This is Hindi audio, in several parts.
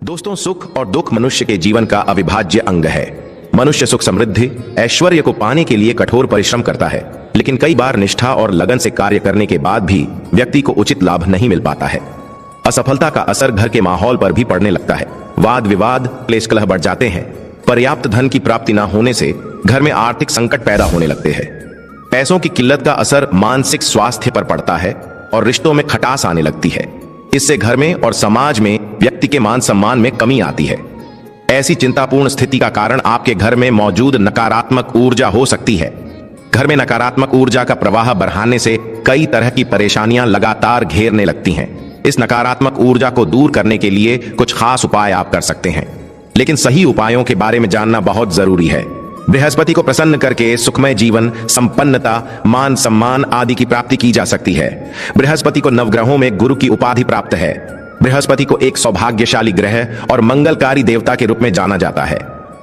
दोस्तों, सुख और दुख मनुष्य के जीवन का अविभाज्य अंग है। मनुष्य सुख समृद्धि ऐश्वर्य को पाने के लिए कठोर परिश्रम करता है, लेकिन कई बार निष्ठा और लगन से कार्य करने के बाद भी व्यक्ति को उचित लाभ नहीं मिल पाता है। असफलता का असर घर के माहौल पर भी पड़ने लगता है। वाद विवाद क्लेश कलह बढ़ जाते हैं। पर्याप्त धन की प्राप्ति न होने से घर में आर्थिक संकट पैदा होने लगते हैं। पैसों की किल्लत का असर मानसिक स्वास्थ्य पर पड़ता है और रिश्तों में खटास आने लगती है। इससे घर में और समाज में व्यक्ति के मान सम्मान में कमी आती है। ऐसी चिंतापूर्ण स्थिति का कारण आपके घर में मौजूद नकारात्मक ऊर्जा हो सकती है। घर में नकारात्मक ऊर्जा का प्रवाह बढ़ाने से कई तरह की परेशानियां लगातार घेरने लगती हैं। इस नकारात्मक ऊर्जा को दूर करने के लिए कुछ खास उपाय आप कर सकते हैं, लेकिन सही उपायों के बारे में जानना बहुत जरूरी है। बृहस्पति को प्रसन्न करके सुखमय जीवन, संपन्नता, मान सम्मान आदि की प्राप्ति की जा सकती है। बृहस्पति को नवग्रहों में गुरु की उपाधि प्राप्त है। बृहस्पति को एक सौभाग्यशाली ग्रह और मंगलकारी देवता के रूप में जाना जाता है।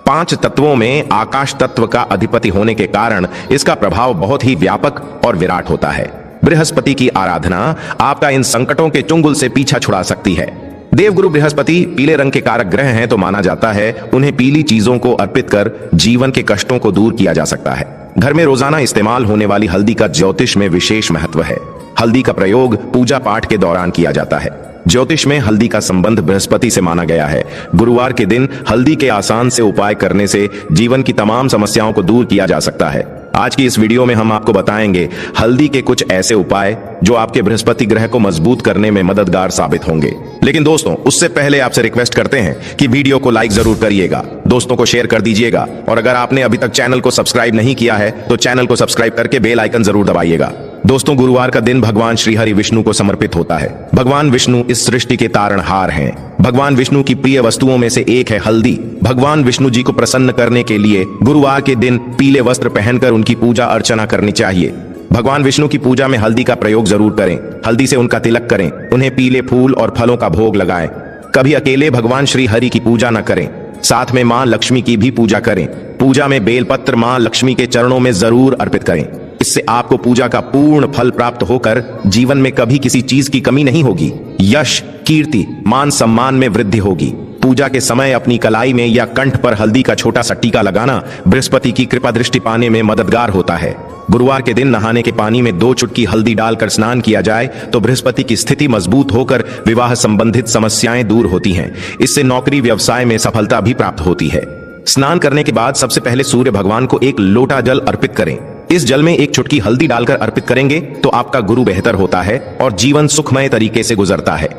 5 तत्वों में आकाश तत्व का अधिपति होने के कारण इसका प्रभाव बहुत ही व्यापक और विराट होता है। बृहस्पति की आराधना आपका इन संकटों के चुंगल से पीछा छुड़ा सकती है। देवगुरु बृहस्पति पीले रंग के कारक ग्रह हैं, तो माना जाता है उन्हें पीली चीजों को अर्पित कर जीवन के कष्टों को दूर किया जा सकता है। घर में रोजाना इस्तेमाल होने वाली हल्दी का ज्योतिष में विशेष महत्व है। हल्दी का प्रयोग पूजा पाठ के दौरान किया जाता है। ज्योतिष में हल्दी का संबंध बृहस्पति से माना गया है। गुरुवार के दिन हल्दी के आसान से उपाय करने से जीवन की तमाम समस्याओं को दूर किया जा सकता है। आज की इस वीडियो में हम आपको बताएंगे हल्दी के कुछ ऐसे उपाय जो आपके बृहस्पति ग्रह को मजबूत करने में मददगार साबित होंगे। लेकिन दोस्तों, उससे पहले आपसे रिक्वेस्ट करते हैं कि वीडियो को लाइक जरूर करिएगा, दोस्तों को शेयर कर दीजिएगा, और अगर आपने अभी तक चैनल को सब्सक्राइब नहीं किया है तो चैनल को सब्सक्राइब करके बेल आइकन जरूर दबाइएगा। दोस्तों, गुरुवार का दिन भगवान श्री हरि विष्णु को समर्पित होता है। भगवान विष्णु इस सृष्टि के तारणहार हैं। भगवान विष्णु की प्रिय वस्तुओं में से एक है हल्दी। भगवान विष्णु जी को प्रसन्न करने के लिए गुरुवार के दिन पीले वस्त्र पहनकर उनकी पूजा अर्चना करनी चाहिए। भगवान विष्णु की पूजा में हल्दी का प्रयोग जरूर करें। हल्दी से उनका तिलक करें, उन्हें पीले फूल और फलों का भोग लगाएं। कभी अकेले भगवान श्री हरि की पूजा न करें, साथ में मां लक्ष्मी की भी पूजा करें। पूजा में बेलपत्र मां लक्ष्मी के चरणों में जरूर अर्पित करें। इससे आपको पूजा का पूर्ण फल प्राप्त होकर जीवन में कभी किसी चीज की कमी नहीं होगी। यश, कीर्ति, मान सम्मान में वृद्धि होगी। पूजा के समय अपनी कलाई में या कंठ पर हल्दी का छोटा सा टीका लगाना बृहस्पति की कृपा दृष्टि पाने में मददगार होता है। गुरुवार के दिन नहाने के पानी में 2 चुटकी हल्दी डालकर स्नान किया जाए तो बृहस्पति की स्थिति मजबूत होकर विवाह संबंधित समस्याएं दूर होती हैं। इससे नौकरी व्यवसाय में सफलता भी प्राप्त होती है। स्नान करने के बाद सबसे पहले सूर्य भगवान को 1 लोटा जल अर्पित करें। इस जल में 1 चुटकी हल्दी डालकर अर्पित करेंगे तो आपका गुरु बेहतर होता है और जीवन सुखमय तरीके से गुजरता है।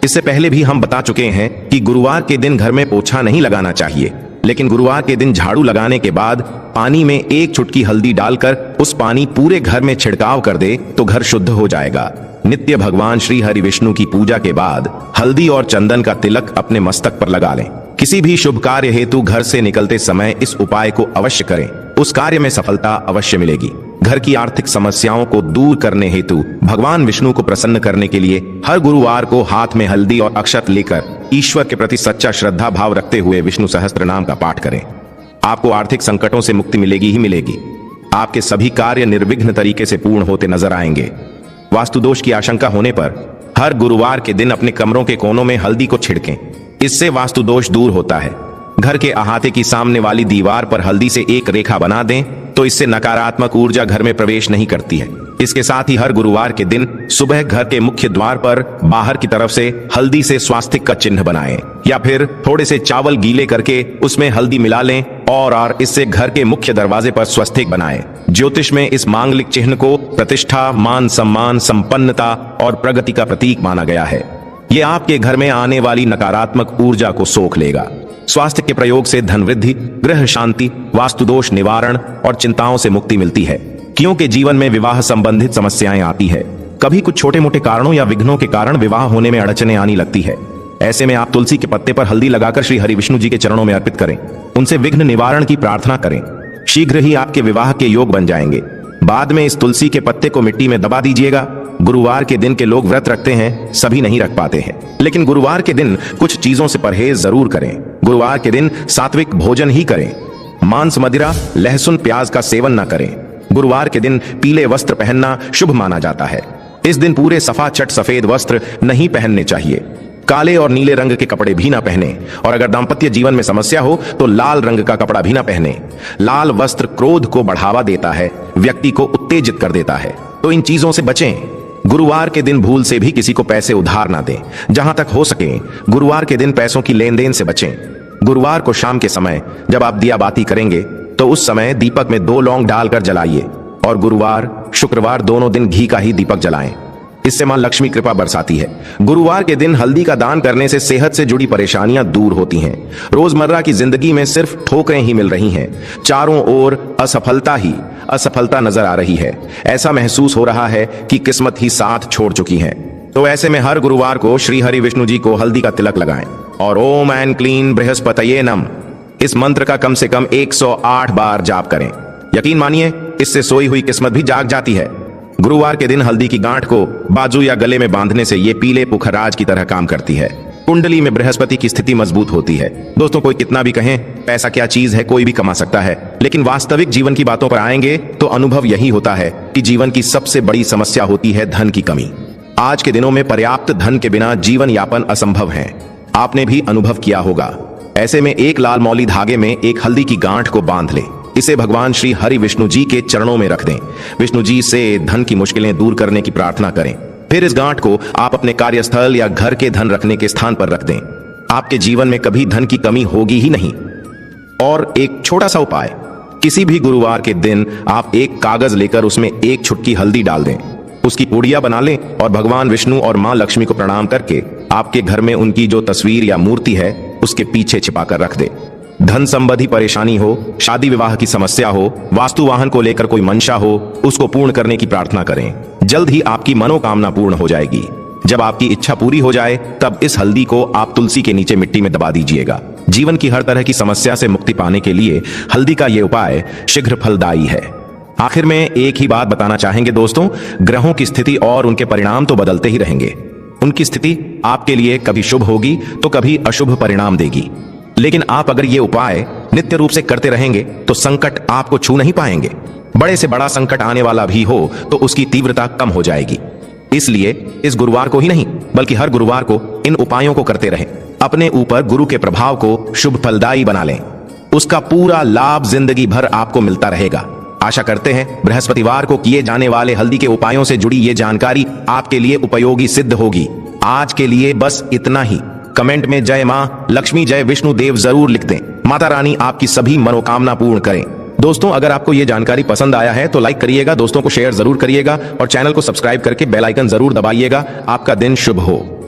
इससे पहले भी हम बता चुके हैं कि गुरुवार के दिन घर में पोछा नहीं लगाना चाहिए, लेकिन गुरुवार के दिन झाड़ू लगाने के बाद पानी में 1 चुटकी हल्दी डालकर उस पानी पूरे घर में छिड़काव कर दे तो घर शुद्ध हो जाएगा। नित्य भगवान श्री हरि विष्णु की पूजा के बाद हल्दी और चंदन का तिलक अपने मस्तक पर लगा लें। किसी भी शुभ कार्य हेतु घर से निकलते समय इस उपाय को अवश्य करें, उस कार्य में सफलता अवश्य मिलेगी। घर की आर्थिक समस्याओं को दूर करने हेतु भगवान विष्णु को प्रसन्न करने के लिए हर गुरुवार को हाथ में हल्दी और अक्षत लेकर ईश्वर के प्रति सच्चा श्रद्धा भाव रखते हुए विष्णु सहस्त्र नाम का पाठ करें। आपको आर्थिक संकटों से मुक्ति मिलेगी ही मिलेगी। आपके सभी कार्य निर्विघ्न तरीके से पूर्ण होते नजर आएंगे। वास्तु दोष की आशंका होने पर हर गुरुवार के दिन अपने कमरों के कोनों में हल्दी को छिड़कें। इससे वास्तु दोष दूर होता है। घर के अहाते की सामने वाली दीवार पर हल्दी से 1 रेखा बना दें तो इससे नकारात्मक ऊर्जा घर में प्रवेश नहीं करती है। इसके साथ ही हर गुरुवार के दिन सुबह घर के मुख्य द्वार पर बाहर की तरफ से हल्दी से स्वास्तिक का चिन्ह बनाएं, या फिर थोड़े से चावल गीले करके उसमें हल्दी मिला लें और इससे घर के मुख्य दरवाजे पर स्वस्तिक बनाएं। ज्योतिष में इस मांगलिक चिन्ह को प्रतिष्ठा, मान सम्मान, संपन्नता और प्रगति का प्रतीक माना गया है। ये आपके घर में आने वाली नकारात्मक ऊर्जा को सोख लेगा। स्वास्थ्य के प्रयोग से धन वृद्धि, गृह शांति, वास्तु दोष निवारण और चिंताओं से मुक्ति मिलती है, क्योंकि जीवन में विवाह संबंधित समस्याएं आती है। कभी कुछ छोटे मोटे कारणों या विघ्नों के कारण विवाह होने में अड़चने आने लगती है। ऐसे में आप तुलसी के पत्ते पर हल्दी लगाकर श्री हरि विष्णु जी के चरणों में अर्पित करें, उनसे विघ्न निवारण की प्रार्थना करें। शीघ्र ही आपके विवाह के योग बन जाएंगे। बाद में इस तुलसी के पत्ते को मिट्टी में दबा दीजिएगा। गुरुवार के दिन के लोग व्रत रखते हैं, सभी नहीं रख पाते हैं, लेकिन गुरुवार के दिन कुछ चीजों से परहेज जरूर करें। गुरुवार के दिन सात्विक भोजन ही करें। मांस, मदिरा, लहसुन, प्याज का सेवन न करें। गुरुवार के दिन पीले वस्त्र पहनना शुभ माना जाता है। इस दिन पूरे सफा चट सफेद वस्त्र नहीं पहनने चाहिए। काले और नीले रंग के कपड़े भी ना पहने और अगर दाम्पत्य जीवन में समस्या हो तो लाल रंग का कपड़ा भी ना पहने। लाल वस्त्र क्रोध को बढ़ावा देता है, व्यक्ति को उत्तेजित कर देता है, तो इन चीजों से बचें। गुरुवार के दिन भूल से भी किसी को पैसे उधार ना दें। जहां तक हो सके गुरुवार के दिन पैसों की लेन देन से बचें। गुरुवार को शाम के समय जब आप दिया बाती करेंगे तो उस समय दीपक में 2 लौंग डालकर जलाइए और गुरुवार शुक्रवार दोनों दिन घी का ही दीपक जलाएं। इससे मां लक्ष्मी कृपा बरसाती है। गुरुवार के दिन हल्दी का दान करने से सेहत से जुड़ी परेशानियां दूर होती हैं। रोजमर्रा की जिंदगी में सिर्फ ठोकरें ही मिल रही हैं। चारों ओर असफलता ही असफलता नजर आ रही है। ऐसा महसूस हो रहा है कि किस्मत ही साथ छोड़ चुकी है। तो ऐसे में हर गुरुवार को श्री हरि विष्णु जी को हल्दी का तिलक लगाएं और ओम एंड क्लीन बृहस्पतये नम इस मंत्र का कम से कम 108 बार जाप करें। यकीन मानिए इससे सोई हुई किस्मत भी जाग जाती है। गुरुवार के दिन हल्दी की गांठ को बाजू या गले में बांधने से ये पीले पुखराज की तरह काम करती है। कुंडली में बृहस्पति की स्थिति मजबूत होती है। दोस्तों, कोई कितना भी कहें पैसा क्या चीज है, कोई भी कमा सकता है, लेकिन वास्तविक जीवन की बातों पर आएंगे तो अनुभव यही होता है कि जीवन की सबसे बड़ी समस्या होती है धन की कमी। आज के दिनों में पर्याप्त धन के बिना जीवन यापन असंभव है। आपने भी अनुभव किया होगा। ऐसे में एक लाल मौली धागे में एक हल्दी की गांठ को बांध ले। इसे भगवान श्री हरि विष्णु जी के चरणों में रख दें। विष्णु जी से धन की मुश्किलें दूर करने की प्रार्थना करें। फिर इस गांठ को आप अपने कार्यस्थल या घर के धन रखने के स्थान पर रख दें। आपके जीवन में कभी धन की कमी होगी ही नहीं। और एक छोटा सा उपाय, किसी भी गुरुवार के दिन आप एक कागज लेकर उसमें एक चुटकी हल्दी डाल दें, उसकी पूड़ियां बना लें और भगवान विष्णु और मां लक्ष्मी को प्रणाम करके आपके घर में उनकी जो तस्वीर या मूर्ति है उसके पीछे छिपाकर रख दे। धन संबंधी परेशानी हो, शादी विवाह की समस्या हो, वास्तु वाहन को लेकर कोई मंशा हो, उसको पूर्ण करने की प्रार्थना करें। जल्द ही आपकी मनोकामना पूर्ण हो जाएगी। जब आपकी इच्छा पूरी हो जाए तब इस हल्दी को आप तुलसी के नीचे मिट्टी में दबा दीजिएगा। जीवन की हर तरह की समस्या से मुक्ति पाने के लिए हल्दी का यह उपाय शीघ्र फलदायी है। आखिर में एक ही बात बताना चाहेंगे दोस्तों, ग्रहों की स्थिति और उनके परिणाम तो बदलते ही रहेंगे। उनकी स्थिति आपके लिए कभी शुभ होगी तो कभी अशुभ परिणाम देगी, लेकिन आप अगर ये उपाय नित्य रूप से करते रहेंगे तो संकट आपको छू नहीं पाएंगे। बड़े से बड़ा संकट आने वाला भी हो तो उसकी तीव्रता कम हो जाएगी। इसलिए इस गुरुवार को ही नहीं बल्कि हर गुरुवार को इन उपायों को करते रहें। अपने ऊपर गुरु के प्रभाव को शुभ फलदायी बना लें। उसका पूरा लाभ जिंदगी भर आपको मिलता रहेगा। आशा करते हैं बृहस्पतिवार को किए जाने वाले हल्दी के उपायों से जुड़ी ये जानकारी आपके लिए उपयोगी सिद्ध होगी। आज के लिए बस इतना ही। कमेंट में जय मां लक्ष्मी जय विष्णु देव जरूर लिख दें। माता रानी आपकी सभी मनोकामना पूर्ण करें। दोस्तों, अगर आपको यह जानकारी पसंद आया है तो लाइक करिएगा, दोस्तों को शेयर जरूर करिएगा और चैनल को सब्सक्राइब करके बेल आइकन जरूर दबाइएगा। आपका दिन शुभ हो।